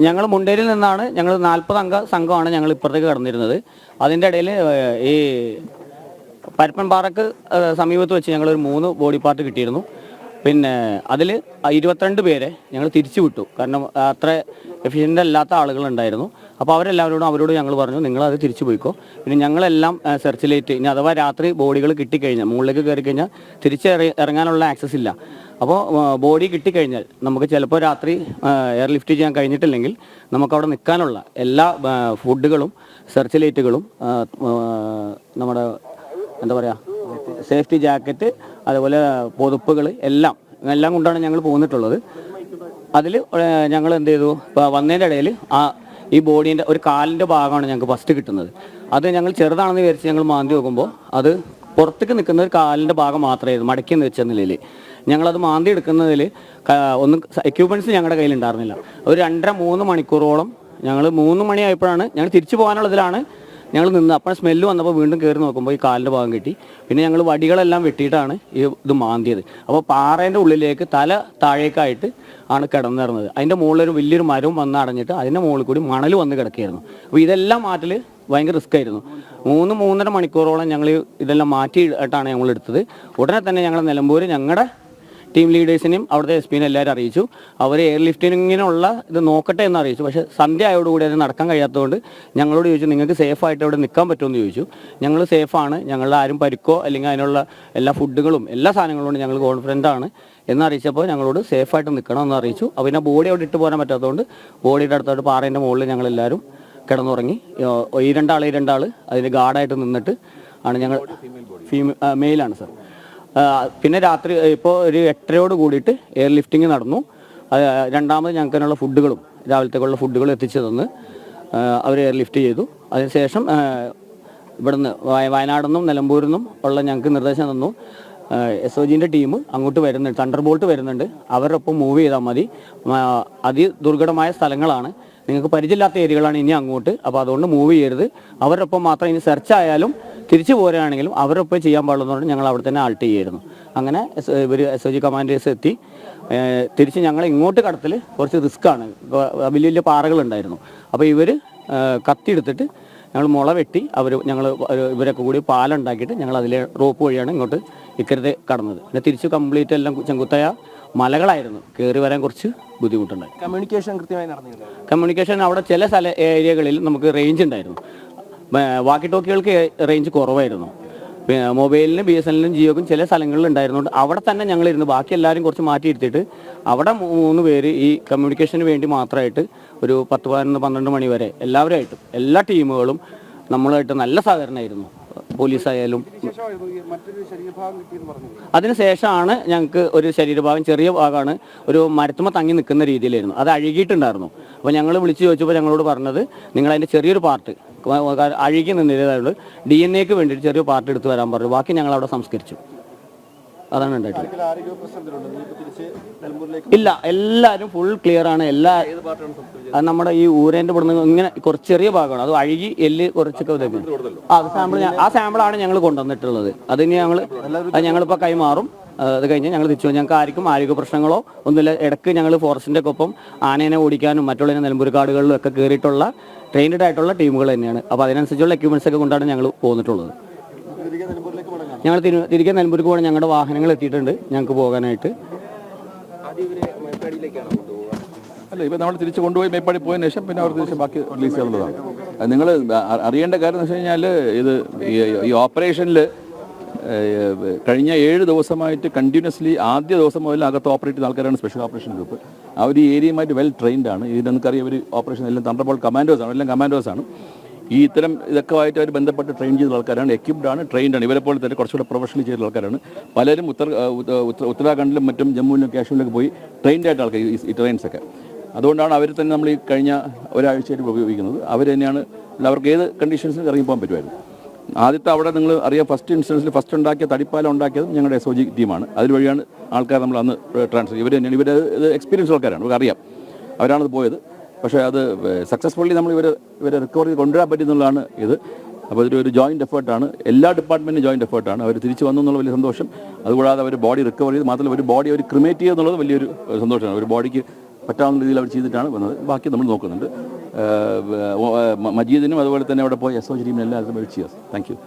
ഞങ്ങൾ മുണ്ടേരിയിൽ നിന്നാണ് ഞങ്ങൾ 40 അംഗ സംഘമാണ് ഞങ്ങൾ ഇപ്പുറത്തേക്ക് കടന്നിരുന്നത്. അതിൻ്റെ ഇടയിൽ ഈ പരപ്പൻപാറക്ക് സമീപത്ത് വെച്ച് ഞങ്ങളൊരു 3 ബോഡി പാർട്ട് കിട്ടിയിരുന്നു. പിന്നെ അതിൽ 22 പേരെ ഞങ്ങൾ തിരിച്ചു വിട്ടു. കാരണം അത്ര എഫിഷ്യൻ്റ് അല്ലാത്ത ആളുകളുണ്ടായിരുന്നു. അപ്പോൾ അവരോട് ഞങ്ങൾ പറഞ്ഞു നിങ്ങളത് തിരിച്ചു പോയിക്കോ. പിന്നെ ഞങ്ങളെല്ലാം സെർച്ചിലേറ്റ് ഇനി അഥവാ രാത്രി ബോഡികൾ കിട്ടിക്കഴിഞ്ഞാൽ മുകളിലേക്ക് കയറി കഴിഞ്ഞാൽ ഇറങ്ങാനുള്ള ആക്സസ് ഇല്ല. അപ്പോൾ ബോഡി കിട്ടിക്കഴിഞ്ഞാൽ നമുക്ക് ചിലപ്പോൾ രാത്രി എയർ ലിഫ്റ്റ് ചെയ്യാൻ കഴിഞ്ഞിട്ടില്ലെങ്കിൽ നമുക്കവിടെ നിൽക്കാനുള്ള എല്ലാ ഫുഡുകളും സെർച്ച് ലൈറ്റുകളും നമ്മുടെ എന്താ പറയുക സേഫ്റ്റി ജാക്കറ്റ് അതുപോലെ പൊതുപ്പുകൾ എല്ലാം കൊണ്ടാണ് ഞങ്ങൾ പോന്നിട്ടുള്ളത്. അതിൽ ഞങ്ങൾ എന്ത് ചെയ്തു, വന്നതിൻ്റെ ഇടയിൽ ഈ ബോഡീൻ്റെ ഒരു കാലിൻ്റെ ഭാഗമാണ് ഞങ്ങൾക്ക് ഫസ്റ്റ് കിട്ടുന്നത്. അത് ഞങ്ങൾ ചെറുതാണെന്ന് വിചാരിച്ച് ഞങ്ങൾ മാന്തി നോക്കുമ്പോൾ അത് പുറത്തേക്ക് നിൽക്കുന്ന ഒരു കാലിൻ്റെ ഭാഗം മാത്രമായിരുന്നു മടക്കി വെച്ച നിലയിൽ. ഞങ്ങളത് മാന്തി എടുക്കുന്നതിൽ ഒന്നും എക്യുപ്മെൻറ്റ്സ് ഞങ്ങളുടെ കയ്യിലുണ്ടായിരുന്നില്ല. ഒരു 2.5-3 മണിക്കൂറോളം ഞങ്ങൾ 3 മണിയായപ്പോഴാണ് ഞങ്ങൾ തിരിച്ചു പോകാനുള്ളതിലാണ് ഞങ്ങൾ നിന്ന്. അപ്പോൾ സ്മെല്ല് വന്നപ്പോൾ വീണ്ടും കയറി നോക്കുമ്പോൾ ഈ കാലിൻ്റെ ഭാഗം കിട്ടി. പിന്നെ ഞങ്ങൾ വടികളെല്ലാം വെട്ടിയിട്ടാണ് ഇത് മാന്തിയത്. അപ്പോൾ പാറേൻ്റെ ഉള്ളിലേക്ക് തല താഴേക്കായിട്ട് ആണ് കിടന്നിരുന്നത്. അതിൻ്റെ മുകളിലൊരു വലിയൊരു മരവും വന്ന് അടഞ്ഞിട്ട് അതിൻ്റെ മുകളിൽ കൂടി മണൽ വന്ന് കിടക്കുകയായിരുന്നു. അപ്പോൾ ഇതെല്ലാം മാറ്റൽ ഭയങ്കര റിസ്ക് ആയിരുന്നു. 3-3.5 മണിക്കൂറോളം ഞങ്ങൾ ഇതെല്ലാം മാറ്റിയിട്ടാണ് ഞങ്ങൾ എടുത്തത്. ഉടനെ തന്നെ ഞങ്ങൾ നിലമ്പൂർ ഞങ്ങളുടെ ടീം ലീഡേഴ്സിനെയും അവിടുത്തെ എസ് എല്ലാവരും അറിയിച്ചു. അവർ എയർ ലിഫ്റ്റിങ്ങിനുള്ള ഇത് നോക്കട്ടെ എന്ന് അറിയിച്ചു. പക്ഷേ സന്ധ്യ ആയതോടുകൂടി അത് നടക്കാൻ കഴിയാത്തതുകൊണ്ട് ഞങ്ങളോട് ചോദിച്ചു നിങ്ങൾക്ക് സേഫായിട്ട് അവിടെ നിൽക്കാൻ പറ്റുമെന്ന് ചോദിച്ചു. ഞങ്ങൾ സേഫാണ്, ഞങ്ങളുടെ ആരും പരിക്കോ അല്ലെങ്കിൽ അതിനുള്ള എല്ലാ ഫുഡുകളും എല്ലാ സാധനങ്ങളും ഞങ്ങൾ കോൺഫിഡൻ്റ് ആണ് എന്നറിയിച്ചപ്പോൾ ഞങ്ങളോട് സേഫായിട്ട് നിൽക്കണം എന്ന് അറിയിച്ചു. പിന്നെ ബോഡി അവിടെ ഇട്ട് പോരാൻ പറ്റാത്തതുകൊണ്ട് ബോഡിയുടെ അടുത്തോട്ട് പാറേൻ്റെ മുകളിൽ ഞങ്ങളെല്ലാവരും കിടന്നുറങ്ങി. ഈ രണ്ടാൾ അതിന് ഗാർഡായിട്ട് നിന്നിട്ട് ആണ് ഞങ്ങൾ മെയിലാണ് സർ. പിന്നെ രാത്രി ഇപ്പോൾ ഒരു 8:30 കൂടിയിട്ട് എയർ ലിഫ്റ്റിംഗ് നടന്നു. രണ്ടാമത് ഞങ്ങൾക്ക് അതിനുള്ള ഫുഡുകളും രാവിലത്തേക്കുള്ള ഫുഡുകളും എത്തിച്ചു തന്ന് അവർ എയർ ലിഫ്റ്റ് ചെയ്തു. അതിനുശേഷം ഇവിടുന്ന് വയനാട് നിന്നും നിലമ്പൂരിൽ നിന്നും ഉള്ള ഞങ്ങൾക്ക് നിർദ്ദേശം തന്നു. SOGൻ്റെ ടീം അങ്ങോട്ട് വരുന്നുണ്ട്, തണ്ടർ ബോൾട്ട് വരുന്നുണ്ട്, അവരുടെ ഒപ്പം മൂവ് ചെയ്താൽ മതി. അതിദുർഘടമായ സ്ഥലങ്ങളാണ്, നിങ്ങൾക്ക് പരിചയമില്ലാത്ത ഏരിയകളാണ് ഇനി അങ്ങോട്ട്. അപ്പോൾ അതുകൊണ്ട് മൂവ് ചെയ്യരുത്, അവരുടെ ഒപ്പം മാത്രം ഇനി സെർച്ച് ആയാലും തിരിച്ചു പോരുകയാണെങ്കിലും അവരുടെ ഒപ്പം ചെയ്യാൻ പാടുള്ളതുകൊണ്ട് ഞങ്ങൾ അവിടെ തന്നെ ആൾട്ട് ചെയ്യായിരുന്നു. അങ്ങനെ ഇവർ SOG കമാൻഡേഴ്സ് എത്തി. തിരിച്ച് ഞങ്ങൾ ഇങ്ങോട്ട് കടത്തിൽ കുറച്ച് റിസ്ക്കാണ്, വലിയ വലിയ പാറകളുണ്ടായിരുന്നു. അപ്പോൾ ഇവർ കത്തിയെടുത്തിട്ട് ഞങ്ങൾ മുള വെട്ടി ഇവരൊക്കെ കൂടി പാലുണ്ടാക്കിയിട്ട് ഞങ്ങൾ അതിലെ റോപ്പ് വഴിയാണ് ഇങ്ങോട്ട് ഇക്കരത്തെ കടന്നത്. പിന്നെ തിരിച്ച് കംപ്ലീറ്റ് എല്ലാം ചെങ്കുത്തായ മലകളായിരുന്നു, കയറി വരാൻ കുറച്ച് ബുദ്ധിമുട്ടുണ്ടായി. കമ്മ്യൂണിക്കേഷൻ കൃത്യമായി നടന്നില്ല. കമ്മ്യൂണിക്കേഷൻ അവിടെ ചില ഏരിയകളിൽ നമുക്ക് റേഞ്ച് ഉണ്ടായിരുന്നു, വാക്കി ടോക്കികൾക്ക് റേഞ്ച് കുറവായിരുന്നു. മൊബൈലിനും BSNLനും ജിയോക്കും ചില സ്ഥലങ്ങളിൽ ഉണ്ടായിരുന്നുകൊണ്ട് അവിടെ തന്നെ ഞങ്ങളിരുന്നു. ബാക്കി എല്ലാവരും കുറച്ച് മാറ്റിയിരുത്തിയിട്ട് അവിടെ 3 പേര് ഈ കമ്മ്യൂണിക്കേഷന് വേണ്ടി മാത്രമായിട്ട് ഒരു 10-12 മണി വരെ എല്ലാവരുമായിട്ടും എല്ലാ ടീമുകളും നമ്മളുമായിട്ട് നല്ല സഹകരണമായിരുന്നു. പോലീസായാലും അതിനുശേഷമാണ് ഞങ്ങൾക്ക് ഒരു ശരീരഭാഗം, ചെറിയ ഭാഗമാണ്, ഒരു മരത്തുമ്മ തങ്ങി നിൽക്കുന്ന രീതിയിലായിരുന്നു. അത് അഴുകിയിട്ടുണ്ടായിരുന്നു. അപ്പോൾ ഞങ്ങൾ വിളിച്ച് ചോദിച്ചപ്പോൾ ഞങ്ങളോട് പറഞ്ഞത് നിങ്ങളതിൻ്റെ ചെറിയൊരു പാർട്ട് അഴുകി നിന്നിരുന്നതായത് DNA-ക്ക് വേണ്ടിയിട്ട് ചെറിയ പാർട്ട് എടുത്ത് വരാൻ പറഞ്ഞു. ബാക്കി ഞങ്ങൾ അവിടെ സംസ്കരിച്ചു. അതാണ് ഉണ്ടായിട്ടുള്ളത്. ഇല്ല, എല്ലാവരും ഫുൾ ക്ലിയർ ആണ്. അത് നമ്മുടെ ഈ ഊരേൻ്റെ ഇവിടുന്ന് ഇങ്ങനെ കുറച്ച് ചെറിയ ഭാഗമാണ്, അത് അഴുകി എല്ല് കുറച്ചൊക്കെ ആ സാമ്പിളാണ് ഞങ്ങൾ കൊണ്ടുവന്നിട്ടുള്ളത്. അതിന് ഞങ്ങളിപ്പോൾ കൈമാറും. അത് കഴിഞ്ഞ് ഞങ്ങൾ തിരിച്ചു. ഞങ്ങൾക്ക് ആർക്കും ആരോഗ്യ പ്രശ്നങ്ങളോ ഒന്നുമില്ല. ഇടയ്ക്ക് ഞങ്ങൾ ഫോറസ്റ്റിൻ്റെ ഒക്കെ ഒപ്പം ആനേനെ ഓടിക്കാനും മറ്റുള്ള നിലമ്പൂർ കാടുകളിലും ഒക്കെ കയറിയിട്ടുള്ള ട്രെയിൻഡ് ആയിട്ടുള്ള ടീമുകൾ തന്നെയാണ്. അപ്പോൾ അതിനനുസരിച്ചുള്ള എക്യുപ്മെൻറ്റ്സ് ഒക്കെ കൊണ്ടാണ് ഞങ്ങൾ പോന്നിട്ടുള്ളത്. ഞങ്ങൾ തിരികെ നിലമ്പൂർക്ക് പോകണം. ഞങ്ങളുടെ വാഹനങ്ങൾ എത്തിയിട്ടുണ്ട് ഞങ്ങൾക്ക് പോകാനായിട്ട്. അല്ല, ഇപ്പോൾ നമ്മൾ തിരിച്ച് കൊണ്ടുപോയി മേപ്പാടി പോയതിനു ശേഷം പിന്നെ അവർ തിരിച്ച് ബാക്കി റിലീസ് ചെയ്യാനുള്ളതാണ്. നിങ്ങൾ അറിയേണ്ട കാര്യം എന്ന് വെച്ച് കഴിഞ്ഞാൽ ഈ ഓപ്പറേഷനിൽ കഴിഞ്ഞ 7 ദിവസമായിട്ട് കണ്ടിന്യൂസ്ലി ആദ്യ ദിവസം മുതൽ അകത്ത് ഓപ്പറേറ്റ് ചെയ്യുന്ന ആൾക്കാരാണ് സ്പെഷ്യൽ ഓപ്പറേഷൻ ഗ്രൂപ്പ്. അവർ ഈ ഏരിയയുമായിട്ട് വെൽ ട്രെയിൻഡ് ആണ്. ഇത് നമുക്കറിയാം, ഇവർ ഓപ്പറേഷൻ എല്ലാം തണ്ടർബോൾട്ട് കമാൻഡോസാണ്, എല്ലാം കമാൻഡോസാണ്. ഈ ഇത്തരം ഇതൊക്കെ ആയിട്ട് അവർ ബന്ധപ്പെട്ട് ട്രെയിൻ ചെയ്ത ആൾക്കാരാണ്, എക്യുപ്ഡ് ആണ്, ട്രെയിൻഡ് ആണ്. ഇവരെ പോലെ തന്നെ കുറച്ചുകൂടെ പ്രൊഫഷണലി ചെയ്ത ആൾക്കാരാണ്. പലരും ഉത്തരാഖണ്ഡിലും മറ്റും ജമ്മുവിലും കാശ്മീരിലൊക്കെ പോയി ട്രെയിൻഡ് ആയിട്ട് ആൾക്കാർ ഈ ട്രെയിൻസൊക്കെ. അതുകൊണ്ടാണ് അവർ തന്നെ നമ്മൾ ഈ കഴിഞ്ഞ ഒരാഴ്ചയായിട്ട് ഉപയോഗിക്കുന്നത്. അവർ തന്നെയാണ്, അവർക്ക് ഏത് കണ്ടീഷൻസിലും ഇറങ്ങിപ്പോകാൻ പറ്റുമായിരുന്നു. ആദ്യത്തെ അവിടെ നിങ്ങൾ അറിയാം, ഫസ്റ്റ് ഇൻസ്റ്റൻസിൽ ഫസ്റ്റ് ഉണ്ടാക്കിയ തടിപ്പാലം ഉണ്ടാക്കിയതും ഞങ്ങളുടെ SOG ടീമാണ്. അതുവഴിയാണ് ആൾക്കാർ നമ്മൾ അന്ന് ട്രാൻസ്ഫർ. ഇവർ തന്നെയാണ്, ഇവർ എക്സ്പീരിയൻസ് ആൾക്കാരാണ്, ഇവർക്ക് അറിയാം, അവരാണത് പോയത്. പക്ഷേ അത് സക്സസ്ഫുള്ളി നമ്മൾ ഇവരെ റിക്കവർ ചെയ്ത് കൊണ്ടുവരാൻ പറ്റുന്നതാണ് ഇത്. അപ്പോൾ ഇതൊരു ജോയിൻറ്റ് എഫേർട്ടാണ്, എല്ലാ ഡിപ്പാർട്ട്മെൻറ്റും ജോയിൻറ്റ് എഫേർട്ടാണ്. അവർ തിരിച്ച് വന്നു എന്നുള്ള വലിയ സന്തോഷം. അതുകൂടാതെ അവർ ബോഡി റിക്കവർ ചെയ്ത് മാത്രമല്ല ഒരു ബോഡി അവർ ക്രിമേറ്റ് ചെയ്യുക എന്നുള്ളത് വലിയൊരു സന്തോഷമാണ്. ഒരു ബോഡിക്ക് പറ്റാവുന്ന രീതിയിൽ അവർ ചെയ്തിട്ടാണ് വന്നത്. ബാക്കി നമ്മൾ നോക്കുന്നുണ്ട്. മജീദിനും അതുപോലെ തന്നെ അവിടെ പോയ SOG ടീമിനും എല്ലാവർക്കും വെയിറ്റ് ചെയ്യാം. Thank you.